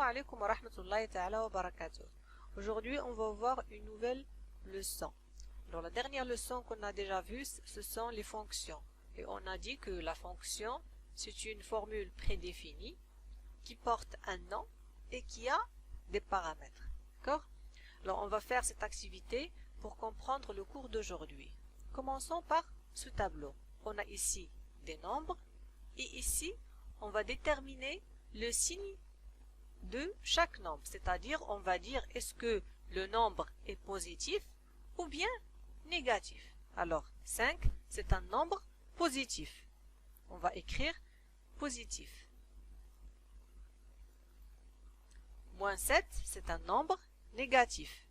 alaikum wa rahmatullahi ta'ala wa barakatuh. Aujourd'hui, on va voir une nouvelle leçon. Alors, la dernière leçon qu'on a déjà vue, ce sont les fonctions. Et on a dit que la fonction, c'est une formule prédéfinie qui porte un nom et qui a des paramètres. D'accord? Alors, on va faire cette activité pour comprendre le cours d'aujourd'hui. Commençons par ce tableau. On a ici des nombres et ici, on va déterminer le signe de chaque nombre. C'est-à-dire, on va dire est-ce que le nombre est positif ou bien négatif. Alors, 5, c'est un nombre positif. On va écrire positif. Moins 7, c'est un nombre négatif.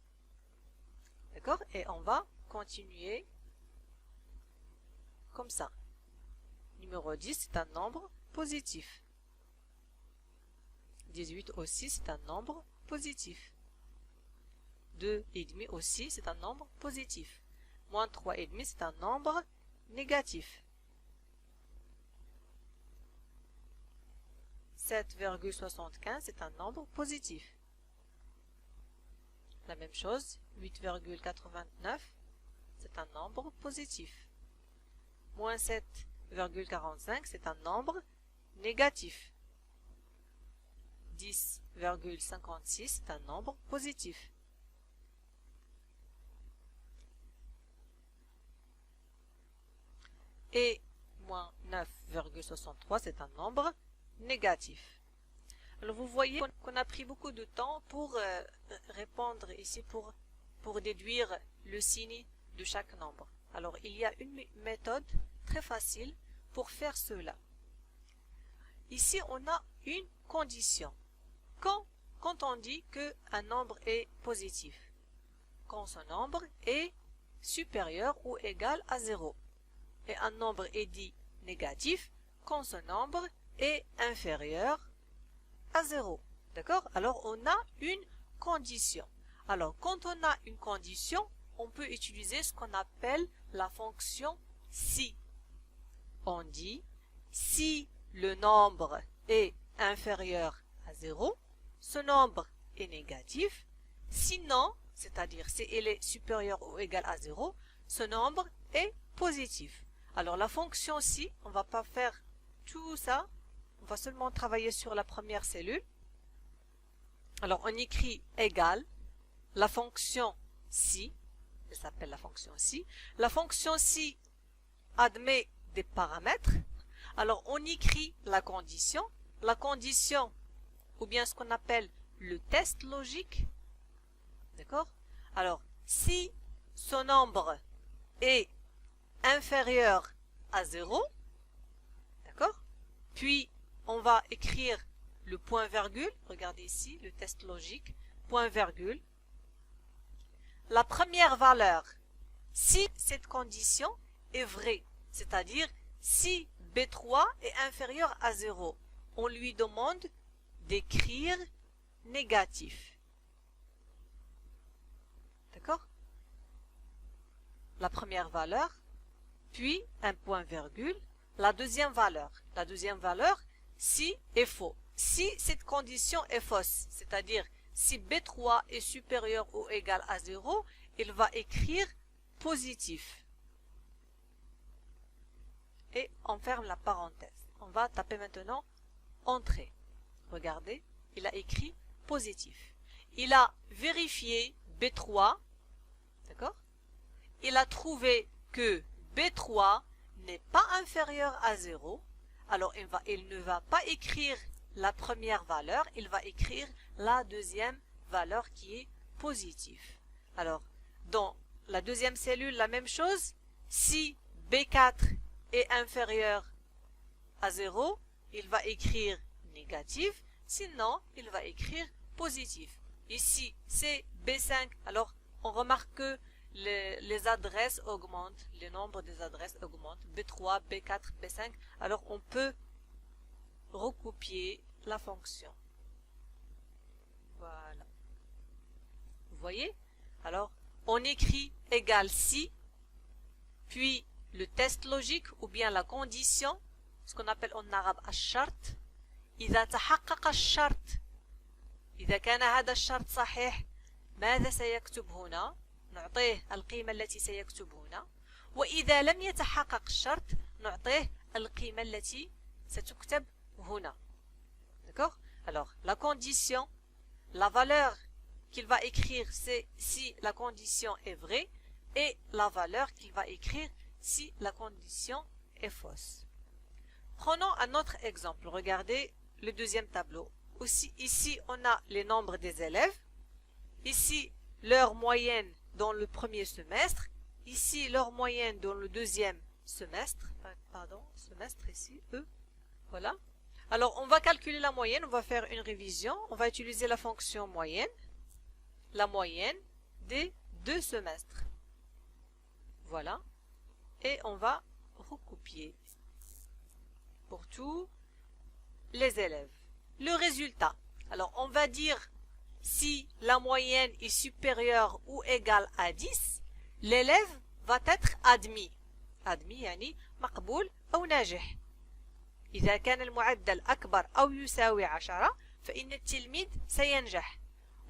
D'accord? Et on va continuer comme ça. Numéro 10, c'est un nombre positif. 18 aussi, c'est un nombre positif. 2,5 aussi, c'est un nombre positif. Moins 3,5, c'est un nombre négatif. 7,75, c'est un nombre positif. La même chose, 8,89, c'est un nombre positif. Moins 7,45, c'est un nombre négatif. 10,56, c'est un nombre positif. Et moins 9,63, c'est un nombre négatif. Alors vous voyez qu'on a pris beaucoup de temps pour répondre ici, pour déduire le signe de chaque nombre. Alors il y a une méthode très facile pour faire cela. Ici on a une condition. Quand on dit qu'un nombre est positif, quand ce nombre est supérieur ou égal à 0. Et un nombre est dit négatif quand ce nombre est inférieur à 0. D'accord? Alors on a une condition. Alors quand on a une condition, on peut utiliser ce qu'on appelle la fonction si. On dit si le nombre est inférieur à 0, ce nombre est négatif. Sinon, c'est-à-dire si il est supérieur ou égal à 0, ce nombre est positif. Alors la fonction si, on ne va pas faire tout ça, on va seulement travailler sur la première cellule. Alors on écrit égal, la fonction si, elle s'appelle la fonction si. La fonction si admet des paramètres. Alors on écrit la condition ou bien ce qu'on appelle le test logique. D'accord? Alors si ce nombre est inférieur à 0, d'accord? Puis on va écrire le point virgule, regardez ici le test logique, point virgule. La première valeur, si cette condition est vraie, c'est-à-dire si B3 est inférieur à 0, on lui demande d'écrire négatif. D'accord? La première valeur, puis un point virgule, la deuxième valeur. La deuxième valeur, si est faux. Si cette condition est fausse, c'est-à-dire si B3 est supérieur ou égal à 0, il va écrire positif. Et on ferme la parenthèse. On va taper maintenant entrée. Regardez, il a écrit positif. Il a vérifié B3, d'accord? Il a trouvé que B3 n'est pas inférieur à 0, alors il ne va pas écrire la première valeur, il va écrire la deuxième valeur qui est positive. Alors, dans la deuxième cellule, la même chose, si B4 est inférieur à 0, il va écrire négatif, sinon il va écrire positif. Ici, c'est B5, alors on remarque que les adresses augmentent, le nombre des adresses augmente, B3, B4, B5, alors on peut recopier la fonction. Voilà. Vous voyez? Alors, on écrit égal si, puis le test logique ou bien la condition, ce qu'on appelle en arabe الشرط. إذا تحقق الشرط إذا كان هذا الشرط صحيح ماذا سيكتب هنا؟ نعطيه القيمة التي سيكتب هنا. وإذا لم يتحقق الشرط نعطيه القيمة التي ستكتب هنا. D'accord? Alors, la condition, la valeur qu'il va écrire, c'est si la condition est vraie, et la valeur qu'il va écrire si la condition est fausse. Prenons un autre exemple. Regardez le deuxième tableau. Aussi, ici, on a les nombres des élèves. Ici, leur moyenne dans le premier semestre. Ici, leur moyenne dans le deuxième semestre. Pardon, semestre ici, E. Voilà. Alors, on va calculer la moyenne. On va faire une révision. On va utiliser la fonction moyenne. La moyenne des 2 semestres. Voilà. Et on va recopier pour tous les élèves. Le résultat. Alors, on va dire si la moyenne est supérieure ou égale à 10, l'élève va être admis. admis يعني مقبول أو ناجح. إذا كان المعدل أكبر أو يساوي 10 فإن التلميذ سينجح.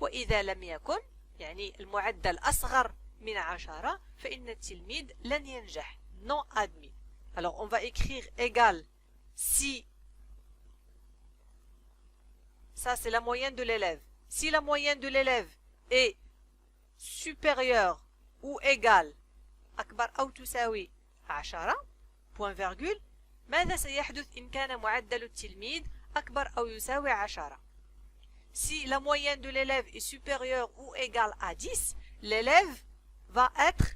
وإذا لم يكن يعني المعدل أصغر من 10 فإن التلميذ لن ينجح. Non admis. Alors, on va écrire égal si, ça c'est la moyenne de l'élève. Si la moyenne de l'élève est supérieure ou égale أكبر أو تساوي 10 point virgule ماذا سيحدث إن كان معدل التلميذ أكبر أو يساوي 10 Si la moyenne de l'élève est supérieure ou égale à 10, l'élève va être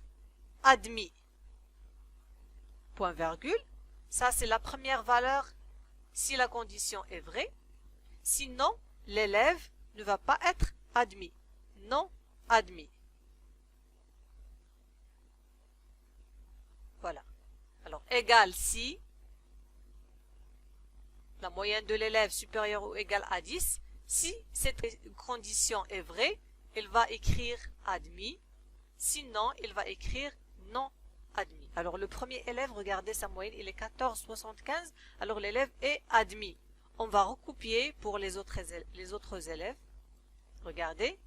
admis. Point virgule. Ça, c'est la première valeur si la condition est vraie. Sinon, l'élève ne va pas être admis. Non admis. Voilà. Alors, égal si la moyenne de l'élève supérieure ou égale à 10. Si cette condition est vraie, il va écrire admis. Sinon, il va écrire non admis. Alors, le premier élève, regardez sa moyenne, il est 14,75. Alors, l'élève est admis. On va recopier pour les autres élèves. Regardez.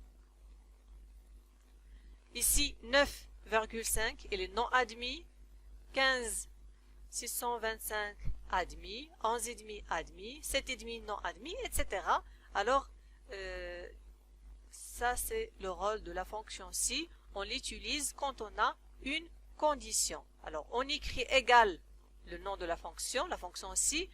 Ici, 9,5, il est non admis. 15,625 admis. 11,5 admis. 7,5 non admis, etc. Alors, ça c'est le rôle de la fonction si. On l'utilise quand on a une condition. Alors, on écrit égal le nom de la fonction si,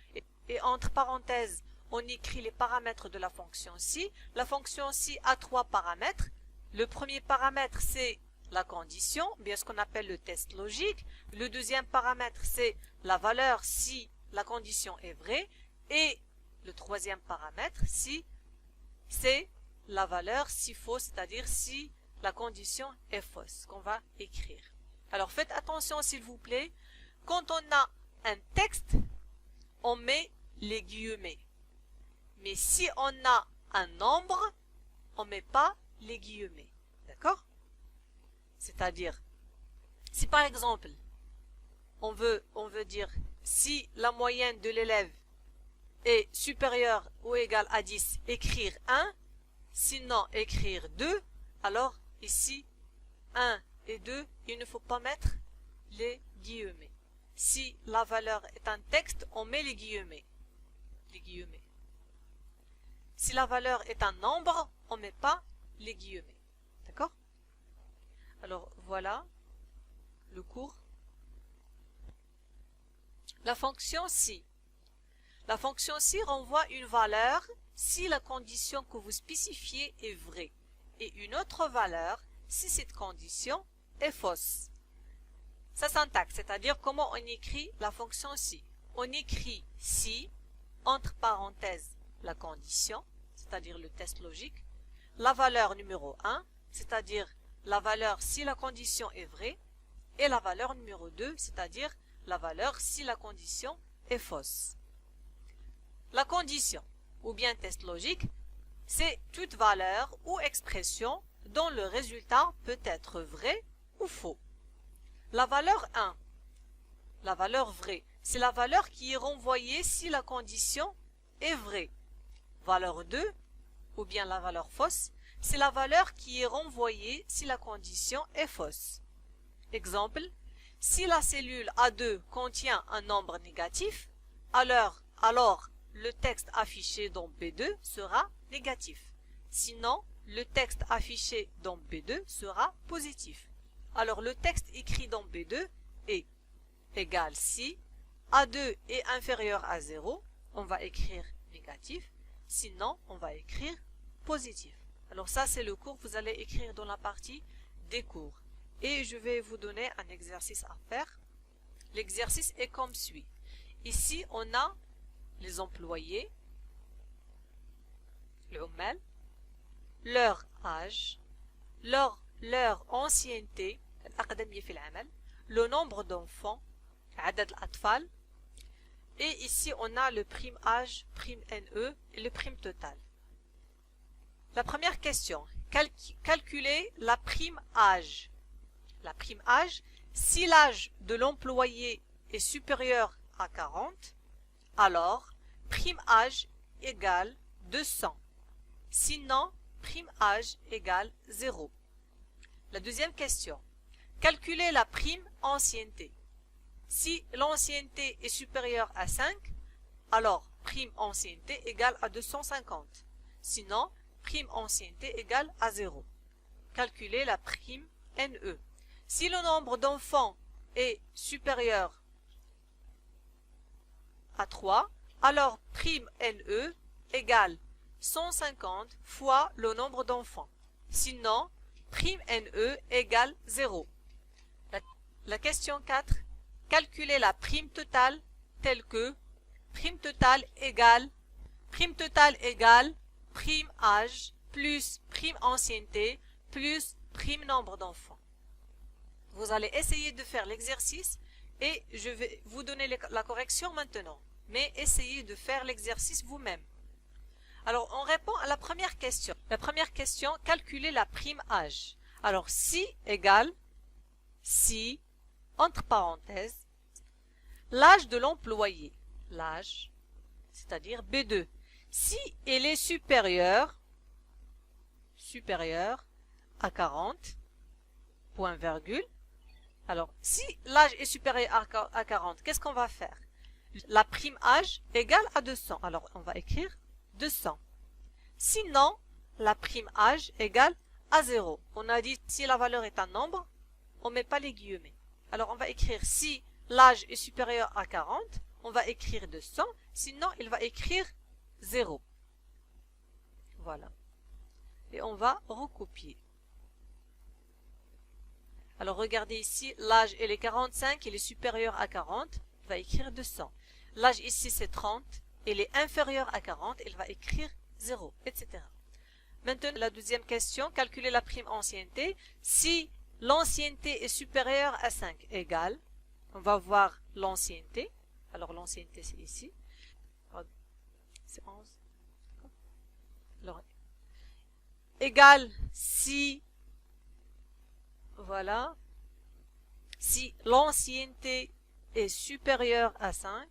et entre parenthèses, on écrit les paramètres de la fonction si. La fonction si a 3 paramètres. Le premier paramètre, c'est la condition, bien ce qu'on appelle le test logique. Le deuxième paramètre, c'est la valeur si la condition est vraie. Et le troisième paramètre, si c'est la valeur si fausse, c'est-à-dire si la condition est fausse, qu'on va écrire. Alors faites attention s'il vous plaît, quand on a un texte, on met les guillemets. Mais si on a un nombre, on ne met pas les guillemets. D'accord? C'est-à-dire, si par exemple, on veut dire si la moyenne de l'élève est supérieure ou égale à 10, écrire 1, sinon écrire 2, alors ici, 1 et 2, il ne faut pas mettre les guillemets. Si la valeur est un texte, on met les guillemets. Si la valeur est un nombre, on ne met pas les guillemets. D'accord? Alors voilà le cours. La fonction si. La fonction si renvoie une valeur si la condition que vous spécifiez est vraie et une autre valeur si cette condition est fausse. Sa syntaxe, c'est-à-dire comment on écrit la fonction si. On écrit si, entre parenthèses, la condition, c'est-à-dire le test logique, la valeur numéro 1, c'est-à-dire la valeur si la condition est vraie, et la valeur numéro 2, c'est-à-dire la valeur si la condition est fausse. La condition, ou bien test logique, c'est toute valeur ou expression dont le résultat peut être vrai ou faux. La valeur 1, la valeur vraie, c'est la valeur qui est renvoyée si la condition est vraie. Valeur 2, ou bien la valeur fausse, c'est la valeur qui est renvoyée si la condition est fausse. Exemple, si la cellule A2 contient un nombre négatif, alors le texte affiché dans B2 sera négatif. Sinon, le texte affiché dans B2 sera positif. Alors le texte écrit dans B2 est égal si A2 est inférieur à 0, on va écrire négatif, sinon on va écrire positif. Alors ça c'est le cours que vous allez écrire dans la partie des cours. Et je vais vous donner un exercice à faire. L'exercice est comme suit. Ici on a les employés, le عمال, leur âge, leur ancienneté, الأقدمية في العمل, le nombre d'enfants, عدد الأطفال, et ici on a le prime âge, prime NE et le prime total. La première question, calculer la prime âge. La prime âge, si l'âge de l'employé est supérieur à 40, alors prime âge égale 200. Sinon, prime âge égale 0. La deuxième question, calculer la prime ancienneté. Si l'ancienneté est supérieure à 5, alors prime ancienneté égale à 250. Sinon, prime ancienneté égale à 0. Calculer la prime NE. Si le nombre d'enfants est supérieur à 3, alors prime NE égale 150 fois le nombre d'enfants. Sinon, prime NE égale 0. La question 4. Calculer la prime totale telle que prime totale égale prime âge plus prime ancienneté plus prime nombre d'enfants. Vous allez essayer de faire l'exercice et je vais vous donner la correction maintenant. Mais essayez de faire l'exercice vous-même. Alors, on répond à la première question. La première question, calculer la prime âge. Alors, si égale, si, entre parenthèses, l'âge de l'employé, l'âge, c'est-à-dire B2, si il est supérieur à 40, point virgule, alors si l'âge est supérieur à 40, qu'est-ce qu'on va faire? La prime âge égale à 200, alors on va écrire 200. Sinon, la prime âge égale à 0. On a dit si la valeur est un nombre, on ne met pas les guillemets. Alors on va écrire si l'âge est supérieur à 40, on va écrire 200, sinon il va écrire 0. Voilà. Et on va recopier. Alors regardez ici, l'âge il est 45, il est supérieur à 40, il va écrire 200. L'âge ici c'est 30, il est inférieur à 40, il va écrire 0, etc. Maintenant, la deuxième question, calculer la prime ancienneté. Si l'ancienneté est supérieure à 5 égale, on va voir l'ancienneté. Alors l'ancienneté c'est ici. C'est 11. Alors, égale si, voilà, si l'ancienneté est supérieure à 5,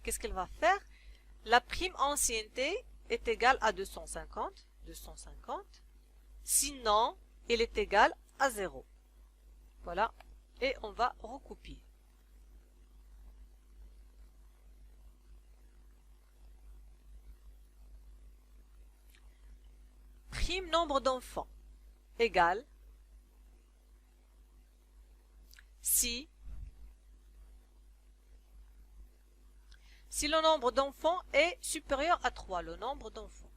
qu'est-ce qu'elle va faire? La prime ancienneté est égale à 250, sinon, elle est égale à 0. Voilà, et on va recopier. Prime nombre d'enfants égale si le nombre d'enfants est supérieur à 3, le nombre d'enfants,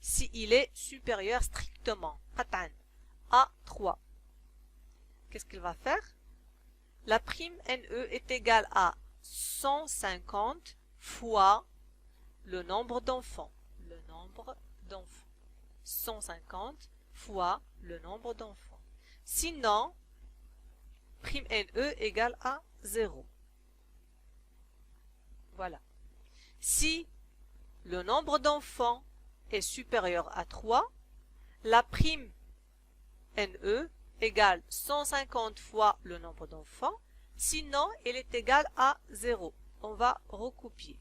si il est supérieur strictement à 3, qu'est-ce qu'il va faire? La prime NE est égale à 150 fois le nombre d'enfants. 150 fois le nombre d'enfants. Sinon, prime NE égale à 0. Voilà. Si le nombre d'enfants est supérieur à 3, la prime NE égale 150 fois le nombre d'enfants, sinon elle est égale à 0. On va recopier.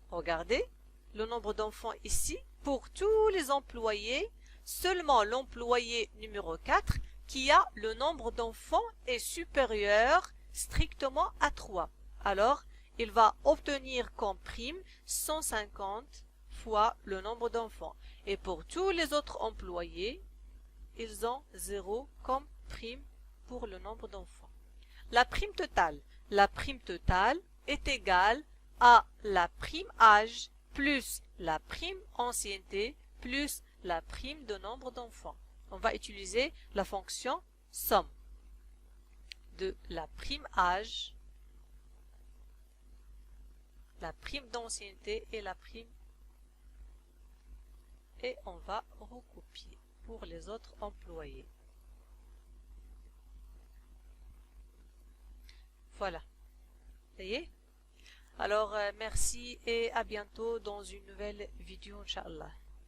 Regardez, le nombre d'enfants ici pour tous les employés. Seulement l'employé numéro 4 qui a le nombre d'enfants est supérieur strictement à 3. Alors, il va obtenir comme prime 150 fois le nombre d'enfants. Et pour tous les autres employés, ils ont 0 comme prime pour le nombre d'enfants. La prime totale. La prime totale est égale à la prime âge plus la prime ancienneté plus la prime de nombre d'enfants. On va utiliser la fonction somme de la prime âge, la prime d'ancienneté et la prime, et on va recopier pour les autres employés. Voilà. Ça y est? Alors, merci et à bientôt dans une nouvelle vidéo, Inch'Allah.